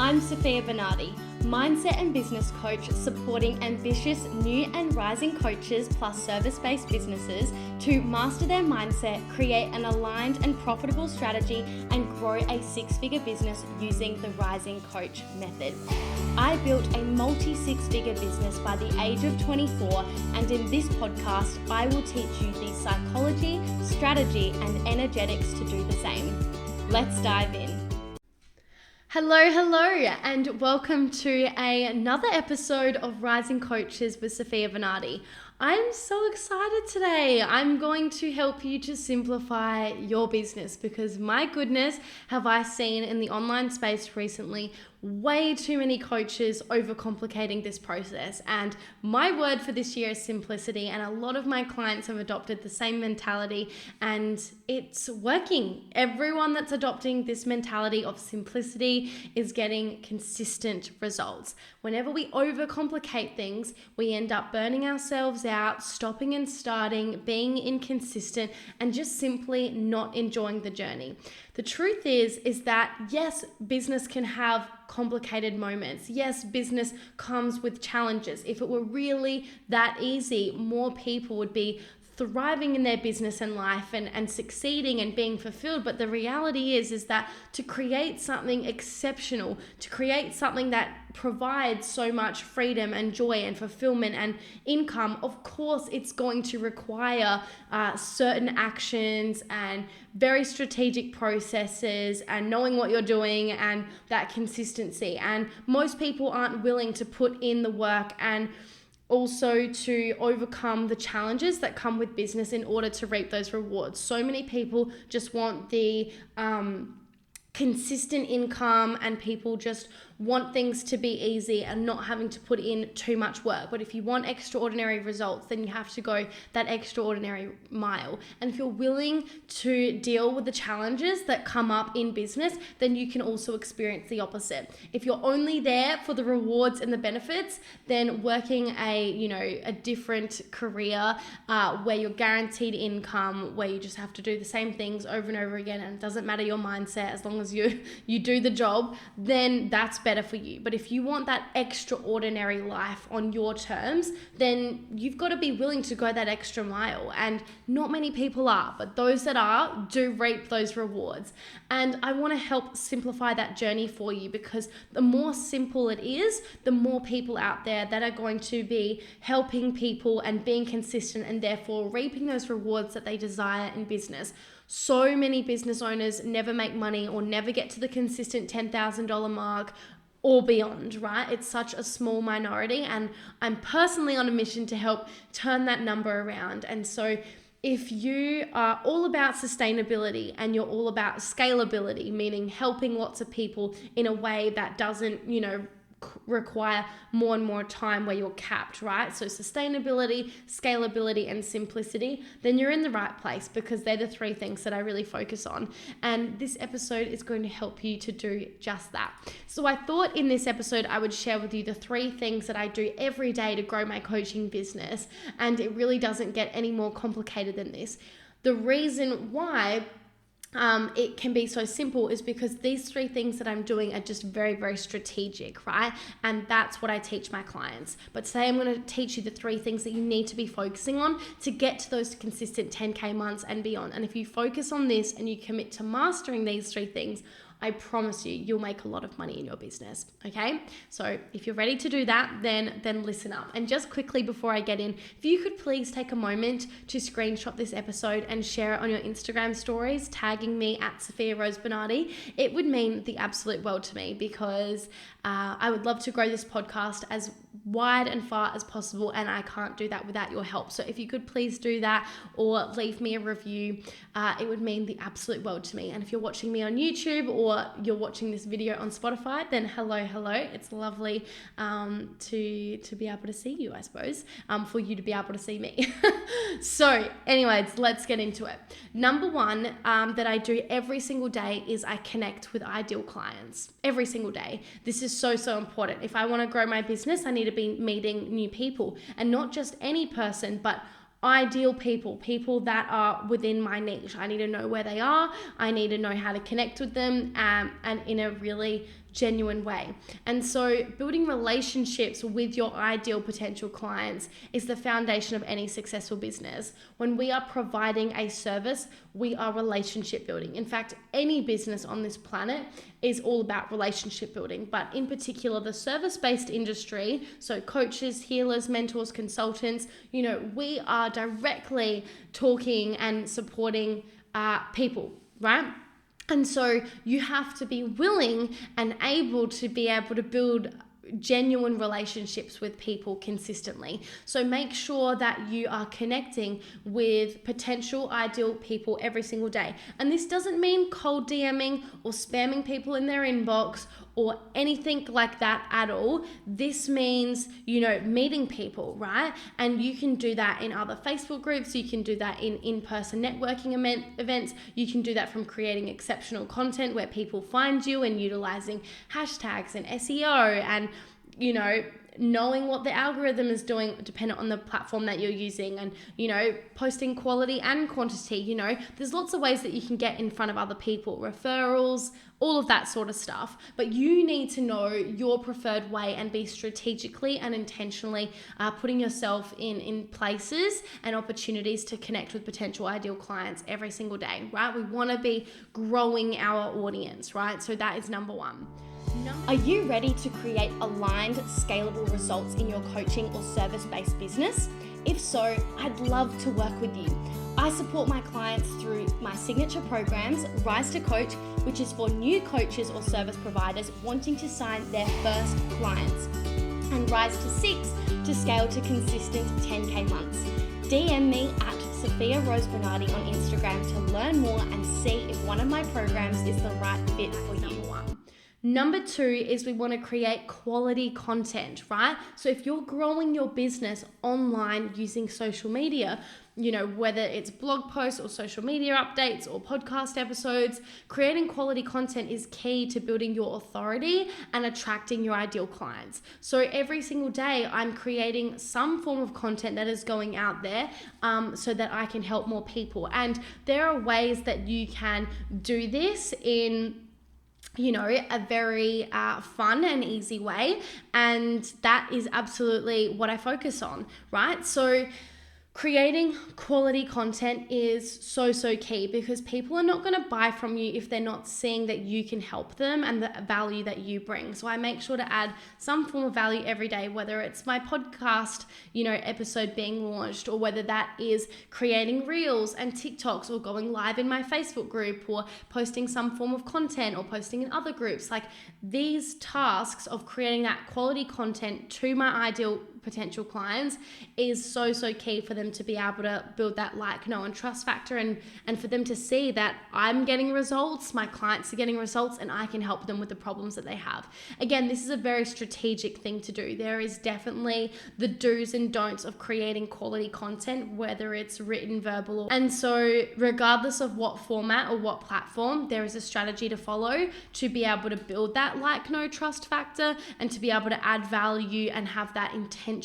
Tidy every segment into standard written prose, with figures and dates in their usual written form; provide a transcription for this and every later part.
I'm Sofia Bernardi, mindset and business coach supporting ambitious new and rising coaches plus service-based businesses to master their mindset, create an aligned and profitable strategy, and grow a six-figure business using the Rising Coach method. I built a multi-six-figure business by the age of 24, and in this podcast, I will teach you the psychology, strategy, and energetics to do the same. Let's dive in. Hello, and welcome to another episode of Rising Coaches with Sofia Bernardi. I'm so excited today. I'm going to help you to simplify your business because my goodness, have I seen in the online space recently way too many coaches overcomplicating this process. And my word for this year is simplicity. And a lot of my clients have adopted the same mentality and it's working. Everyone that's adopting this mentality of simplicity is getting consistent results. Whenever we overcomplicate things, we end up burning ourselves out, stopping and starting, being inconsistent, and just simply not enjoying the journey. The truth is that yes, business can have complicated moments. Yes, business comes with challenges. If it were really that easy, more people would be thriving in their business and life and succeeding and being fulfilled. But the reality is that to create something exceptional, to create something that provides so much freedom and joy and fulfillment and income, of course, it's going to require certain actions and very strategic processes and knowing what you're doing and that consistency. And most people aren't willing to put in the work and also to overcome the challenges that come with business in order to reap those rewards. So many people just want the consistent income, and people just want things to be easy and not having to put in too much work. But if you want extraordinary results, then you have to go that extraordinary mile. And if you're willing to deal with the challenges that come up in business, then you can also experience the opposite. If you're only there for the rewards and the benefits, then working a different career where you're guaranteed income, where you just have to do the same things over and over again, and it doesn't matter your mindset as long as you do the job, then that's better for you. But if you want that extraordinary life on your terms, then you've got to be willing to go that extra mile. And not many people are, but those that are do reap those rewards. And I want to help simplify that journey for you, because the more simple it is, the more people out there that are going to be helping people and being consistent and therefore reaping those rewards that they desire in business. So many business owners never make money or never get to the consistent $10,000 mark or beyond, right? It's such a small minority, and I'm personally on a mission to help turn that number around. And so if you are all about sustainability and you're all about scalability, meaning helping lots of people in a way that doesn't, require more and more time where you're capped, right? So sustainability, scalability, and simplicity, then you're in the right place, because they're the three things that I really focus on. And this episode is going to help you to do just that. So I thought in this episode, I would share with you the three things that I do every day to grow my coaching business. And it really doesn't get any more complicated than this. The reason why it can be so simple is because these three things that I'm doing are just very, very strategic, right? And that's what I teach my clients. But today I'm going to teach you the three things that you need to be focusing on to get to those consistent 10K months and beyond. And if you focus on this and you commit to mastering these three things, I promise you'll make a lot of money in your business, okay? So if you're ready to do that, then listen up. And just quickly before I get in, if you could please take a moment to screenshot this episode and share it on your Instagram stories, tagging me at Sofia Rose Bernardi, it would mean the absolute world to me, because I would love to grow this podcast as wide and far as possible, and I can't do that without your help. So if you could please do that or leave me a review, it would mean the absolute world to me. And if you're watching me on YouTube or you're watching this video on Spotify, then hello. It's lovely to be able to see you, I suppose, for you to be able to see me. So anyways, let's get into it. Number one that I do every single day is I connect with ideal clients every single day. This is so important. If I want to grow my business, I need to be meeting new people, and not just any person, but ideal people that are within my niche. I need to know where they are. I need to know how to connect with them and in a really genuine way. And so building relationships with your ideal potential clients is the foundation of any successful business. When we are providing a service, we are relationship building. In fact, any business on this planet is all about relationship building, but in particular, the service-based industry, so coaches, healers, mentors, consultants, we are directly talking and supporting people, right? And so you have to be willing and able to build genuine relationships with people consistently. So make sure that you are connecting with potential ideal people every single day. And this doesn't mean cold DMing or spamming people in their inbox or anything like that at all. This means, meeting people, right? And you can do that in other Facebook groups. You can do that in-person networking events. You can do that from creating exceptional content where people find you and utilizing hashtags and SEO and, knowing what the algorithm is doing dependent on the platform that you're using and, posting quality and quantity. There's lots of ways that you can get in front of other people, referrals, all of that sort of stuff. But you need to know your preferred way and be strategically and intentionally putting yourself in places and opportunities to connect with potential ideal clients every single day, right? We want to be growing our audience, right? So that is number one. Are you ready to create aligned, scalable results in your coaching or service-based business? If so, I'd love to work with you. I support my clients through my signature programs, Rise to Coach, which is for new coaches or service providers wanting to sign their first clients, and Rise to 6 to scale to consistent 10K months. DM me at Sofia Rose Bernardi on Instagram to learn more and see if one of my programs is the right fit for you. Number 2 is we want to create quality content, right? So if you're growing your business online using social media, whether it's blog posts or social media updates or podcast episodes, creating quality content is key to building your authority and attracting your ideal clients. So every single day I'm creating some form of content that is going out there so that I can help more people. And there are ways that you can do this in a very fun and easy way. And that is absolutely what I focus on, right? So creating quality content is so key because people are not going to buy from you if they're not seeing that you can help them and the value that you bring. So I make sure to add some form of value every day, whether it's my podcast, episode being launched, or whether that is creating reels and TikToks or going live in my Facebook group or posting some form of content or posting in other groups. Like these tasks of creating that quality content to my ideal potential clients is so key for them to be able to build that like, know, and trust factor and for them to see that I'm getting results, my clients are getting results, and I can help them with the problems that they have. Again, this is a very strategic thing to do. There is definitely the do's and don'ts of creating quality content, whether it's written, verbal, and so regardless of what format or what platform, there is a strategy to follow to be able to build that like, know, trust factor and to be able to add value and have that intention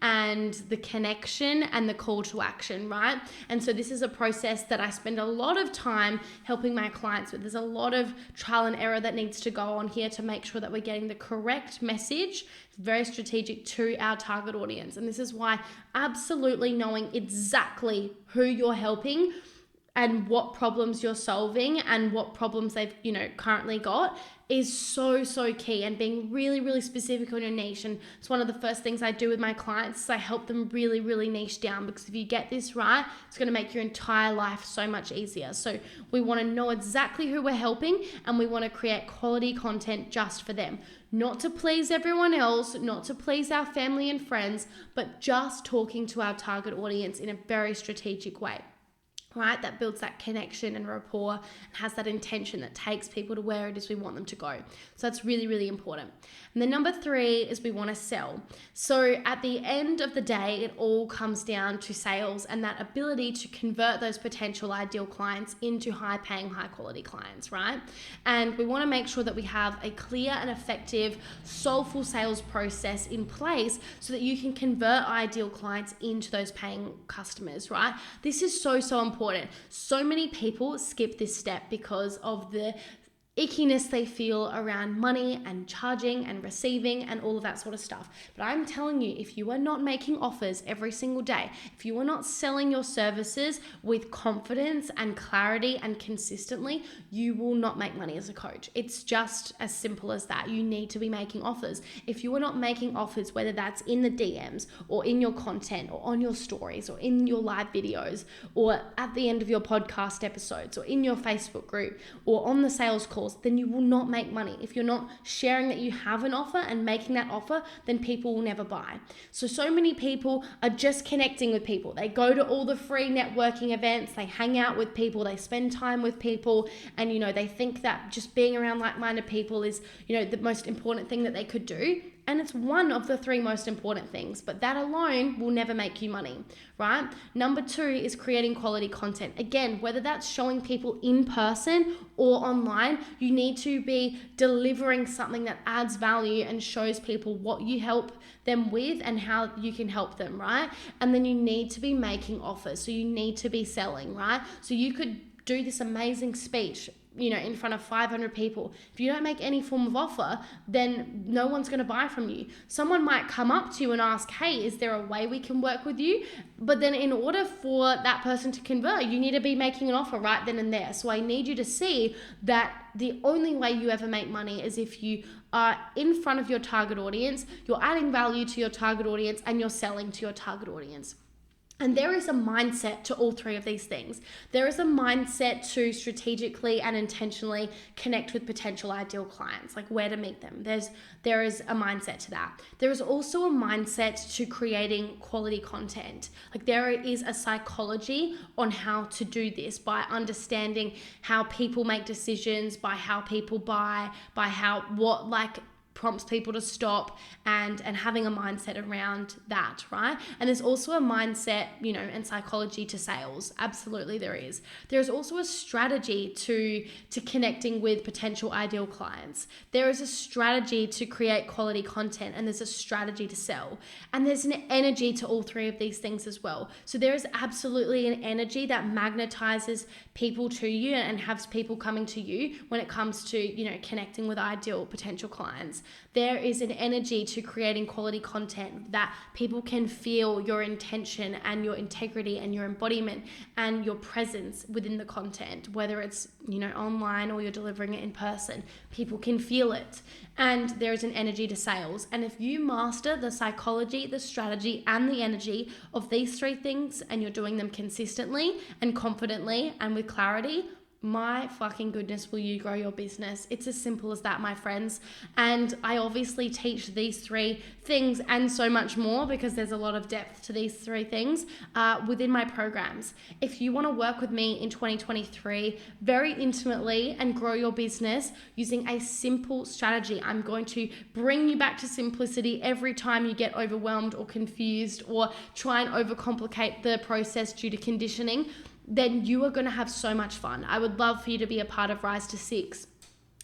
and the connection and the call to action, right? And so this is a process that I spend a lot of time helping my clients with. There's a lot of trial and error that needs to go on here to make sure that we're getting the correct message, very strategic, to our target audience. And this is why absolutely knowing exactly who you're helping and what problems you're solving and what problems they've, currently got is so key, and being really specific on your niche. And it's one of the first things I do with my clients is I help them really niche down, because if you get this right, it's going to make your entire life so much easier. So we want to know exactly who we're helping, and we want to create quality content just for them, not to please everyone else, not to please our family and friends, but just talking to our target audience in a very strategic way. Right, that builds that connection and rapport and has that intention that takes people to where it is we want them to go. So that's really important. And then number 3 is we want to sell. So at the end of the day, it all comes down to sales and that ability to convert those potential ideal clients into high-paying, high-quality clients, right? And we want to make sure that we have a clear and effective, soulful sales process in place so that you can convert ideal clients into those paying customers, right? This is so important. So many people skip this step because of the ickiness they feel around money and charging and receiving and all of that sort of stuff. But I'm telling you, if you are not making offers every single day, if you are not selling your services with confidence and clarity and consistently, you will not make money as a coach. It's just as simple as that. You need to be making offers. If you are not making offers, whether that's in the DMs or in your content or on your stories or in your live videos or at the end of your podcast episodes or in your Facebook group or on the sales call, then you will not make money. If you're not sharing that you have an offer and making that offer, then people will never buy. So many people are just connecting with people. They go to all the free networking events, they hang out with people, they spend time with people, and they think that just being around like-minded people is, the most important thing that they could do. And it's one of the 3 most important things, but that alone will never make you money, right? Number 2 is creating quality content. Again, whether that's showing people in person or online, you need to be delivering something that adds value and shows people what you help them with and how you can help them, right? And then you need to be making offers. So you need to be selling, right? So you could do this amazing speech in front of 500 people. If you don't make any form of offer, then no one's going to buy from you. Someone might come up to you and ask, hey, is there a way we can work with you? But then in order for that person to convert, you need to be making an offer right then and there. So I need you to see that the only way you ever make money is if you are in front of your target audience, you're adding value to your target audience, and you're selling to your target audience. And there is a mindset to all 3 of these things. There is a mindset to strategically and intentionally connect with potential ideal clients, like where to meet them. There is a mindset to that. There is also a mindset to creating quality content. Like there is a psychology on how to do this by understanding how people make decisions, by how people buy, by what prompts people to stop, and having a mindset around that, right? And there's also a mindset, and psychology to sales. Absolutely there is. There's also a strategy to connecting with potential ideal clients. There is a strategy to create quality content, and there's a strategy to sell. And there's an energy to all 3 of these things as well. So there is absolutely an energy that magnetizes people to you and has people coming to you when it comes to, connecting with ideal potential clients. There is an energy to creating quality content that people can feel your intention and your integrity and your embodiment and your presence within the content, whether it's, online or you're delivering it in person. People can feel it. And there is an energy to sales. And if you master the psychology, the strategy, and the energy of these 3 things, and you're doing them consistently and confidently and with clarity, my fucking goodness, will you grow your business? It's as simple as that, my friends. And I obviously teach these 3 things and so much more, because there's a lot of depth to these 3 things within my programs. If you want to work with me in 2023 very intimately and grow your business using a simple strategy, I'm going to bring you back to simplicity every time you get overwhelmed or confused or try and overcomplicate the process due to conditioning, then you are going to have so much fun. I would love for you to be a part of Rise to 6.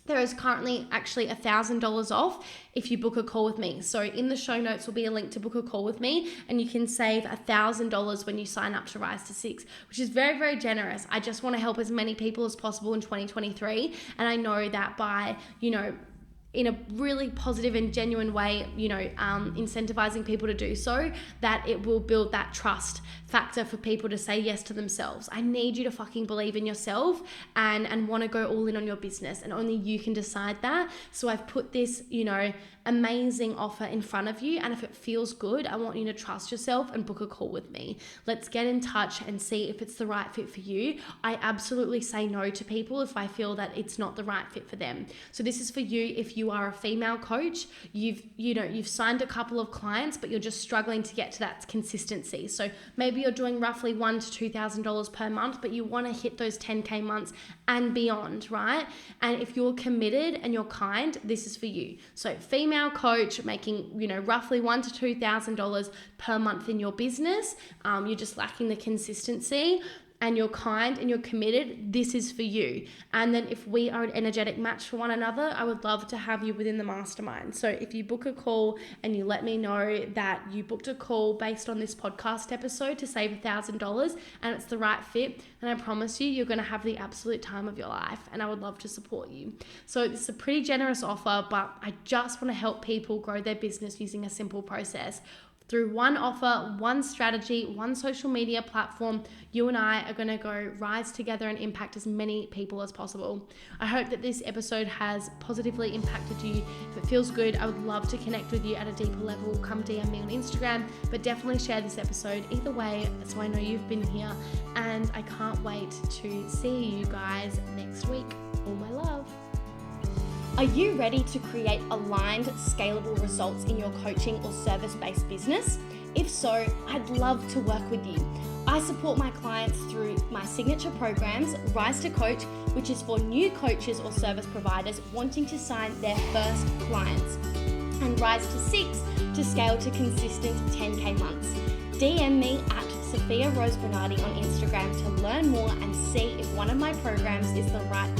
There is currently actually $1,000 off if you book a call with me. So in the show notes will be a link to book a call with me, and you can save $1,000 when you sign up to Rise to 6, which is very, very generous. I just want to help as many people as possible in 2023. And I know that by, in a really positive and genuine way, incentivizing people to do so, that it will build that trust factor for people to say yes to themselves. I need you to fucking believe in yourself and want to go all in on your business, and only you can decide that. So I've put this, amazing offer in front of you, and if it feels good, I want you to trust yourself and book a call with me. Let's get in touch and see if it's the right fit for you. I absolutely say no to people if I feel that it's not the right fit for them. So this is for you if you are a female coach, you've signed a couple of clients, but you're just struggling to get to that consistency. So maybe you're doing roughly $1,000 to $2,000 per month, but you want to hit those 10K months and beyond, right? And if you're committed and you're kind, this is for you. So female coach making, roughly $1,000 to $2,000 per month in your business. You're just lacking the consistency. and you're kind and you're committed, this is for you. And then if we are an energetic match for one another, I would love to have you within the mastermind. So if you book a call and you let me know that you booked a call based on this podcast episode to save $1,000 and it's the right fit, then I promise you're going to have the absolute time of your life, and I would love to support you. So it's a pretty generous offer, but I just want to help people grow their business using a simple process. Through one offer, one strategy, one social media platform, you and I are going to go rise together and impact as many people as possible. I hope that this episode has positively impacted you. If it feels good, I would love to connect with you at a deeper level. Come DM me on Instagram, but definitely share this episode either way so I know you've been here. And I can't wait to see you guys next week. All my love. Are you ready to create aligned, scalable results in your coaching or service-based business? If so, I'd love to work with you. I support my clients through my signature programs, Rise to Coach, which is for new coaches or service providers wanting to sign their first clients, and Rise to 6 to scale to consistent 10K months. DM me at Sofia Rose Bernardi on Instagram to learn more and see if one of my programs is the right